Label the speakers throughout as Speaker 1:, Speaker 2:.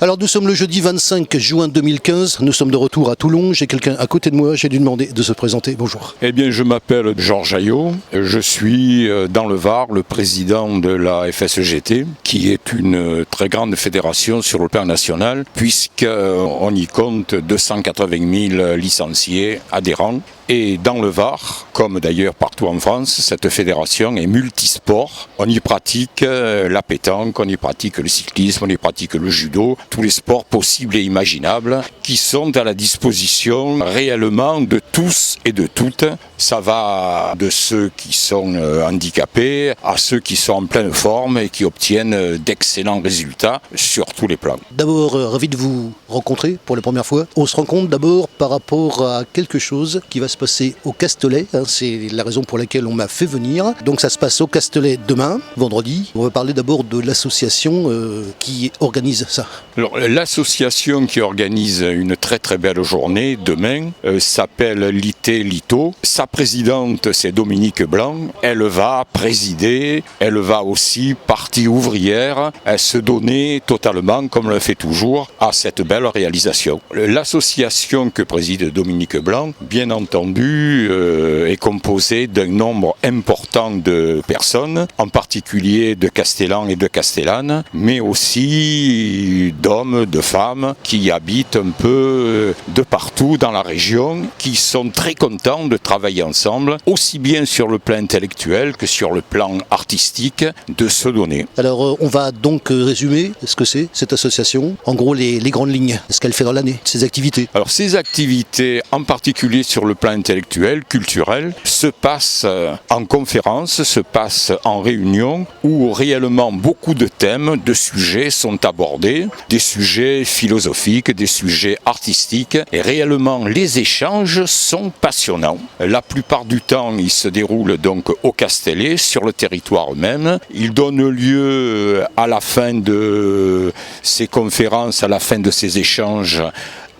Speaker 1: Alors nous sommes le jeudi 25 juin 2015, nous sommes de retour à Toulon, j'ai quelqu'un à côté de moi, j'ai dû demander de se présenter, bonjour.
Speaker 2: Eh bien je m'appelle Georges Aillot, je suis dans le Var le président de la FSGT, qui est une très grande fédération sur le plan national, puisqu'on y compte 280 000 licenciés adhérents. Et dans le Var, comme d'ailleurs partout en France, cette fédération est multisport. On y pratique la pétanque, on y pratique le cyclisme, on y pratique le judo, tous les sports possibles et imaginables qui sont à la disposition réellement de tous et de toutes. Ça va de ceux qui sont handicapés à ceux qui sont en pleine forme et qui obtiennent d'excellents résultats sur tous les plans.
Speaker 1: D'abord, ravi de vous rencontrer pour la première fois. On se rencontre d'abord par rapport à quelque chose qui va se passer au Castellet, c'est la raison pour laquelle on m'a fait venir. Donc ça se passe au Castellet demain, vendredi. On va parler d'abord de l'association qui organise ça.
Speaker 2: Alors, l'association qui organise une très très belle journée demain s'appelle Lito. Sa présidente c'est Dominique Blanc. Elle va présider, elle va aussi partie ouvrière, se donner totalement comme elle le fait toujours à cette belle réalisation. L'association que préside Dominique Blanc, bien entendu, est composée d'un nombre important de personnes, en particulier de Castellans et de Castellanes, mais aussi d'hommes, de femmes qui habitent un peu de partout dans la région, qui sont très contents de travailler ensemble, aussi bien sur le plan intellectuel que sur le plan artistique, de se donner.
Speaker 1: Alors on va donc résumer ce que c'est cette association, en gros les grandes lignes, ce qu'elle fait dans l'année, ses activités.
Speaker 2: Alors ces activités, en particulier sur le plan intellectuel, culturel, se passent en conférence, se passent en réunion, où réellement beaucoup de thèmes, de sujets sont abordés, des sujets philosophiques, des sujets artistiques, et réellement les échanges sont passionnants. La plupart du temps, ils se déroulent donc au Castellet, sur le territoire même. Ils donnent lieu à la fin de ces conférences, à la fin de ces échanges,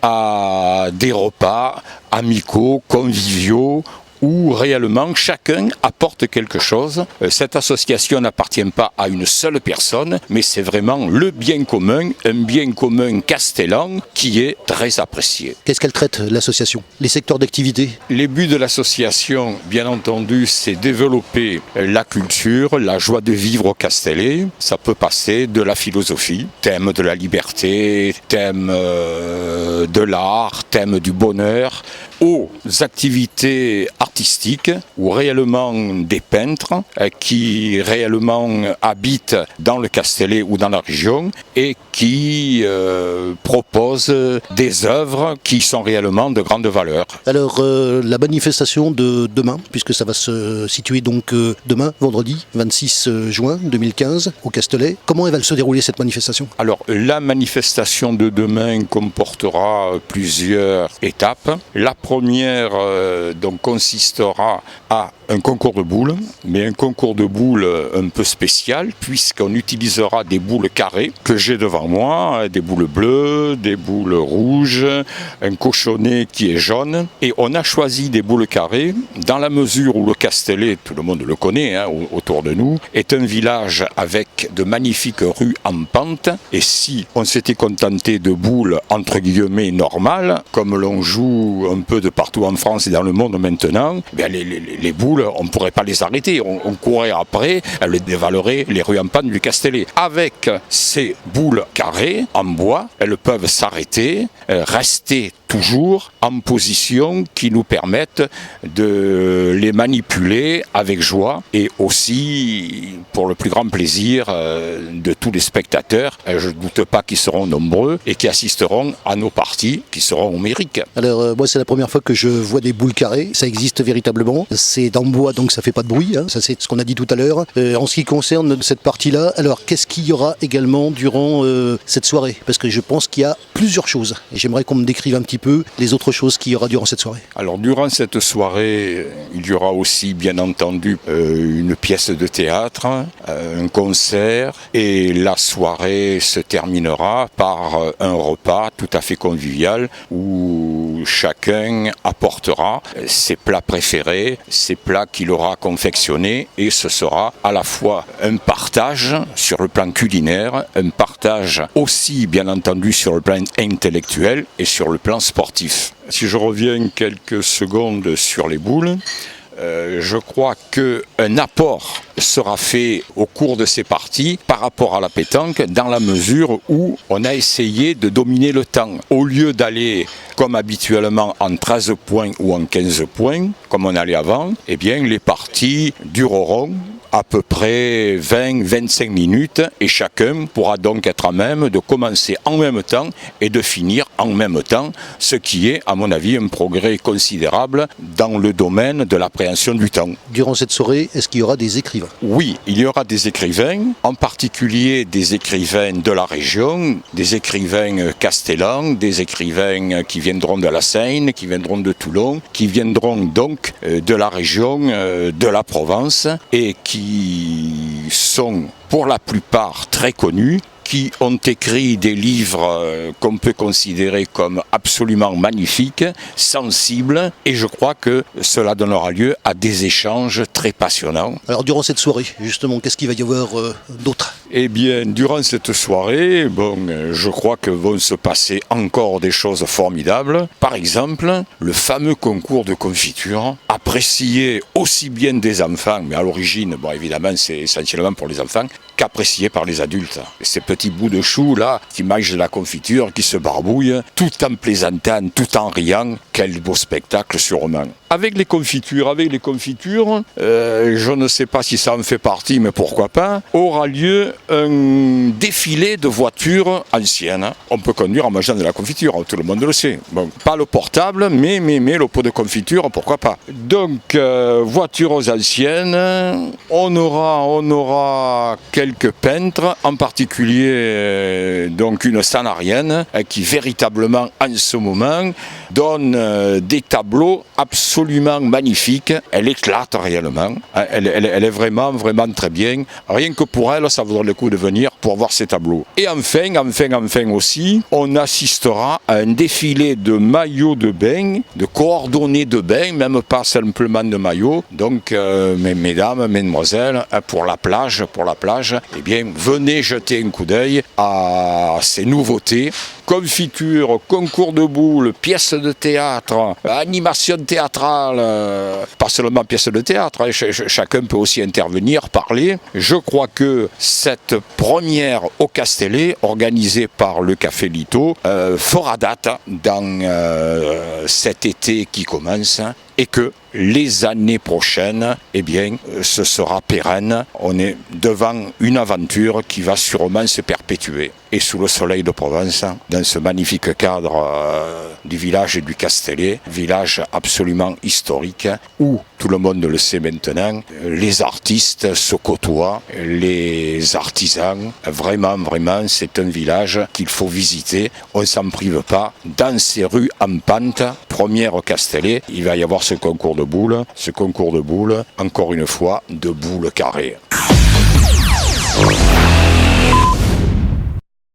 Speaker 2: à des repas amicaux, conviviaux, où réellement chacun apporte quelque chose. Cette association n'appartient pas à une seule personne, mais c'est vraiment le bien commun, un bien commun castellan qui est très apprécié.
Speaker 1: Qu'est-ce qu'elle traite, l'association? Les secteurs d'activité?
Speaker 2: Les buts de l'association, bien entendu, c'est développer la culture, la joie de vivre au Castellet. Ça peut passer de la philosophie, thème de la liberté, thème de l'art, thème du bonheur, aux activités artistiques où réellement des peintres qui réellement habitent dans le Castellet ou dans la région et qui proposent des œuvres qui sont réellement de grande valeur.
Speaker 1: Alors la manifestation de demain, puisque ça va se situer donc demain, vendredi 26 juin 2015 au Castellet, comment elle va se dérouler cette manifestation?
Speaker 2: Alors la manifestation de demain comportera plusieurs étapes. La première donc consistera à un concours de boules, mais un concours de boules un peu spécial puisqu'on utilisera des boules carrées que j'ai devant moi, des boules bleues, des boules rouges, un cochonnet qui est jaune, et on a choisi des boules carrées dans la mesure où le Castellet, tout le monde le connaît autour de nous, est un village avec de magnifiques rues en pente, et si on s'était contenté de boules entre guillemets normales, comme l'on joue un peu de partout en France et dans le monde maintenant, bien les boules, on ne pourrait pas les arrêter, on courrait après, elles dévaleraient les rues en pente du Castellet. Avec ces boules carrées en bois, elles peuvent s'arrêter, rester toujours en position qui nous permettent de les manipuler avec joie et aussi pour le plus grand plaisir de tous les spectateurs. Je ne doute pas qu'ils seront nombreux et qui assisteront à nos parties qui seront homériques.
Speaker 1: Alors moi c'est la première fois que je vois des boules carrées, ça existe véritablement, c'est en bois donc ça fait pas de bruit, ça c'est ce qu'on a dit tout à l'heure. En ce qui concerne cette partie-là, alors qu'est-ce qu'il y aura également durant cette soirée? Parce que je pense qu'il y a plusieurs choses et j'aimerais qu'on me décrive un petit peu les autres choses qu'il y aura durant cette soirée.
Speaker 2: Alors durant cette soirée, il y aura aussi bien entendu une pièce de théâtre, un concert, et la soirée se terminera par un repas tout à fait convivial où chacun apportera ses plats préférés, ses plats qu'il aura confectionnés, et ce sera à la fois un partage sur le plan culinaire, un partage aussi bien entendu sur le plan intellectuel et sur le plan sportif. Si je reviens quelques secondes sur les boules, je crois qu'un apport sera fait au cours de ces parties par rapport à la pétanque, dans la mesure où on a essayé de dominer le temps. Au lieu d'aller comme habituellement en 13 points ou en 15 points, comme on allait avant, eh bien les parties dureront à peu près 20-25 minutes et chacun pourra donc être à même de commencer en même temps et de finir en même temps, ce qui est à mon avis un progrès considérable dans le domaine de l'appréhension du temps.
Speaker 1: Durant cette soirée, est-ce qu'il y aura des écrivains ?
Speaker 2: Oui, il y aura des écrivains, en particulier des écrivains de la région, des écrivains castellans, des écrivains qui viendront de la Seine, qui viendront de Toulon, qui viendront donc de la région de la Provence et qui sont pour la plupart très connus, qui ont écrit des livres qu'on peut considérer comme absolument magnifiques, sensibles, et je crois que cela donnera lieu à des échanges très passionnants.
Speaker 1: Alors durant cette soirée, justement, qu'est-ce qu'il va y avoir d'autre ?
Speaker 2: Eh bien, durant cette soirée, je crois que vont se passer encore des choses formidables. Par exemple, le fameux concours de confiture, apprécié aussi bien des enfants, mais à l'origine, évidemment, c'est essentiellement pour les enfants, qu'apprécié par les adultes. Ces petits bouts de chou là, qui mangent de la confiture, qui se barbouillent, tout en plaisantant, tout en riant. Quel beau spectacle sûrement. Avec les confitures, je ne sais pas si ça en fait partie, mais pourquoi pas, aura lieu un défilé de voitures anciennes. On peut conduire en mangeant de la confiture, tout le monde le sait. Bon, pas le portable, mais le pot de confiture, pourquoi pas. Donc, voitures anciennes, on aura quelques peintres, en particulier donc une sanarienne, qui véritablement en ce moment donne des tableaux absolument magnifique, elle éclate réellement, elle est vraiment très bien. Rien que pour elle, ça vaudrait le coup de venir pour voir ces tableaux. Et enfin aussi, on assistera à un défilé de maillots de bain, de coordonnées de bain, même pas simplement de maillots. Donc, mesdames, mesdemoiselles, pour la plage, eh bien, venez jeter un coup d'œil à ces nouveautés. Confiture, concours de boules, pièces de théâtre, animation théâtrale, pas seulement pièces de théâtre, chacun peut aussi intervenir, parler. Je crois que cette première au Castellet, organisée par le Café Lito, fera date dans cet été qui commence, et que les années prochaines, eh bien, ce sera pérenne. On est devant une aventure qui va sûrement se perpétuer. Et sous le soleil de Provence, dans ce magnifique cadre du village du Castellet, village absolument historique, où, tout le monde le sait maintenant, les artistes se côtoient, les artisans. Vraiment, c'est un village qu'il faut visiter. On ne s'en prive pas. Dans ces rues en pente, première au Castellet, il va y avoir ce concours de boules, encore une fois, de boules carrées.